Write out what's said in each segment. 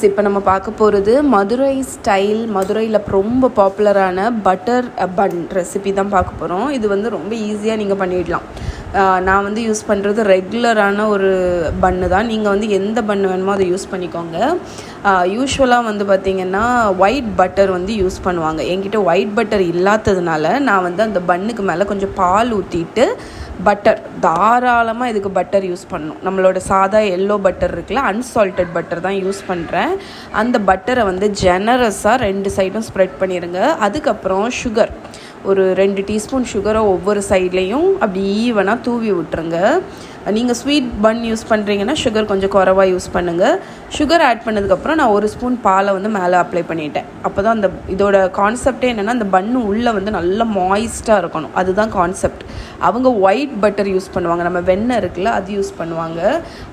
இப்போ நம்ம பார்க்க போகிறது மதுரை ஸ்டைல், மதுரையில் ரொம்ப பாப்புலரான பட்டர் பன் ரெசிபி தான் பார்க்க போகிறோம். இது வந்து ரொம்ப ஈஸியாக நீங்கள் பண்ணிடலாம். நான் வந்து யூஸ் பண்ணுறது ரெகுலரான ஒரு பன்னு தான். நீங்கள் வந்து எந்த பன்னு வேணுமோ அதை யூஸ் பண்ணிக்கோங்க. யூஸ்வலாக வந்து பார்த்திங்கன்னா ஒயிட் பட்டர் வந்து யூஸ் பண்ணுவாங்க. என்கிட்ட ஒயிட் பட்டர் இல்லாததுனால நான் வந்து அந்த பன்னுக்கு மேலே கொஞ்சம் பால் ஊற்றிட்டு பட்டர் தாராளமாக இதுக்கு பட்டர் யூஸ் பண்ணணும். நம்மளோட சாதா எல்லோ பட்டர் இருக்குல்ல, அன்சால்டட் பட்டர் தான் யூஸ் பண்ணுறேன். அந்த பட்டரை வந்து ஜெனரஸாக 2 சைடும் ஸ்ப்ரெட் பண்ணிடுங்க. அதுக்கப்புறம் சுகர் ஒரு 2 டீஸ்பூன் சுகரை ஒவ்வொரு சைட்லேயும் அப்படி ஈவனாக தூவி விட்டுருங்க. நீங்கள் ஸ்வீட் பன் யூஸ் பண்ணுறீங்கன்னா சுகர் கொஞ்சம் குறைவாக யூஸ் பண்ணுங்கள். சுகர் ஆட் பண்ணதுக்கப்புறம் நான் 1 ஸ்பூன் பாலை வந்து மேலே அப்ளை பண்ணிட்டேன். அப்போ தான் அந்த இதோட கான்செப்டே என்னென்னா, அந்த பன்னு உள்ளே வந்து நல்லா மாய்ஸ்ட்டாக இருக்கணும். அதுதான் கான்செப்ட். அவங்க ஒயிட் பட்டர் யூஸ் பண்ணுவாங்க, நம்ம வெண்ணெய் இருக்குல்ல அது யூஸ் பண்ணுவாங்க.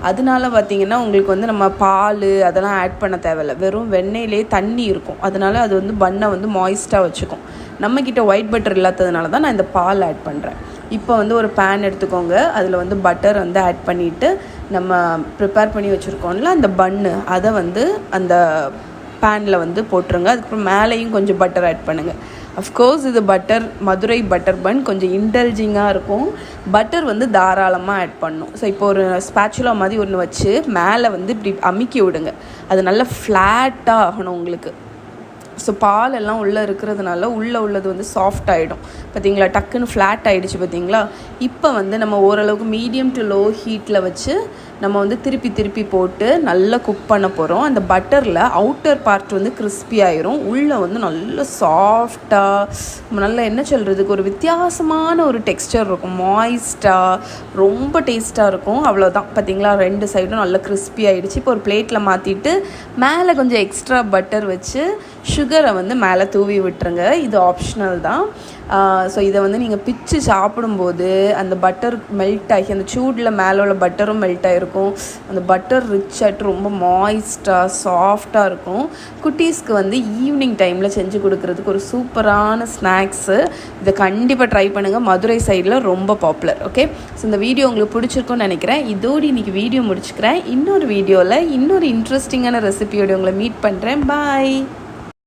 அதனால பார்த்திங்கன்னா உங்களுக்கு வந்து நம்ம பால் அதெல்லாம் ஆட் பண்ண தேவையில்லை, வெறும் வெண்ணெயிலே தண்ணி இருக்கும். அதனால அது வந்து பன்னை வந்து மாய்ஸ்ட்டாக வச்சுக்கும். நம்மக்கிட்ட ஒயிட் பட்டர் இல்லாததுனால தான் நான் இந்த பால் ஆட் பண்ணுறேன். இப்போ வந்து ஒரு பேன் எடுத்துக்கோங்க. அதில் வந்து பட்டர் வந்து ஆட் பண்ணிவிட்டு நம்ம ப்ரிப்பேர் பண்ணி வச்சுருக்கோம்ல அந்த பன்னு, அதை வந்து அந்த பேனில் வந்து போட்டுருங்க. அதுக்கப்புறம் மேலேயும் கொஞ்சம் பட்டர் ஆட் பண்ணுங்கள். அஃப்கோர்ஸ் இது பட்டர், மதுரை பட்டர் பன் கொஞ்சம் இன்டெலிஜிங்காக இருக்கும். பட்டர் வந்து தாராளமாக ஆட் பண்ணணும். ஸோ இப்போ ஒரு ஸ்பேச்சுலா மாதிரி ஒன்று வச்சு மேலே வந்து இப்படி அமுக்கி விடுங்க. அது நல்லா ஃப்ளாட்டாக ஆகணும் உங்களுக்கு. ஸோ பால் எல்லாம் உள்ளே இருக்கிறதுனால உள்ளது வந்து சாஃப்ட் ஆகிடும். பார்த்தீங்களா, டக்குன்னு ஃப்ளாட் ஆகிடுச்சு பார்த்தீங்களா. இப்போ வந்து நம்ம ஓரளவுக்கு மீடியம் டு லோ ஹீட்டில் வச்சு நம்ம வந்து திருப்பி போட்டு நல்லா குக் பண்ண போகிறோம். அந்த பட்டரில் அவுட்டர் பார்ட் வந்து கிறிஸ்பி ஆயிரும், உள்ளே வந்து நல்ல சாஃப்டாக, நல்லா என்ன சொல்கிறதுக்கு ஒரு வித்தியாசமான ஒரு டெக்ஸ்டர் இருக்கும், மாய்ஸ்டாக, ரொம்ப டேஸ்ட்டாக இருக்கும். அவ்வளோதான். பார்த்தீங்களா, 2 சைடும் நல்லா கிறிஸ்பி ஆகிடுச்சு. இப்போ ஒரு பிளேட்டில் மாற்றிட்டு மேலே கொஞ்சம் எக்ஸ்ட்ரா பட்டர் வச்சு சுகரை வந்து மேலே தூவி விட்டுருங்க. இது ஆப்ஷனல் தான். ஸோ இதை வந்து நீங்கள் பிச்சு சாப்பிடும்போது அந்த பட்டர் மெல்ட் ஆகி அந்த சூடில் மேலே உள்ள பட்டரும் மெல்ட் ஆகிருக்கும். அந்த பட்டர் ரிச் ஆகிட்டு ரொம்ப மாய்ஸ்டாக சாஃப்டாக இருக்கும். குட்டீஸ்க்கு வந்து ஈவினிங் டைமில் செஞ்சு கொடுக்குறதுக்கு ஒரு சூப்பரான ஸ்நாக்ஸு. இதை கண்டிப்பாக ட்ரை பண்ணுங்கள். மதுரை சைடில் ரொம்ப பாப்புலர். ஓகே, ஸோ இந்த வீடியோ உங்களுக்கு பிடிச்சிருக்கும்னு நினைக்கிறேன். இதோடு இன்றைக்கி வீடியோ முடிச்சுக்கிறேன். இன்னொரு வீடியோவில் இன்னொரு இன்ட்ரெஸ்டிங்கான ரெசிபியோடு உங்களை மீட் பண்ணுறேன். பாய்.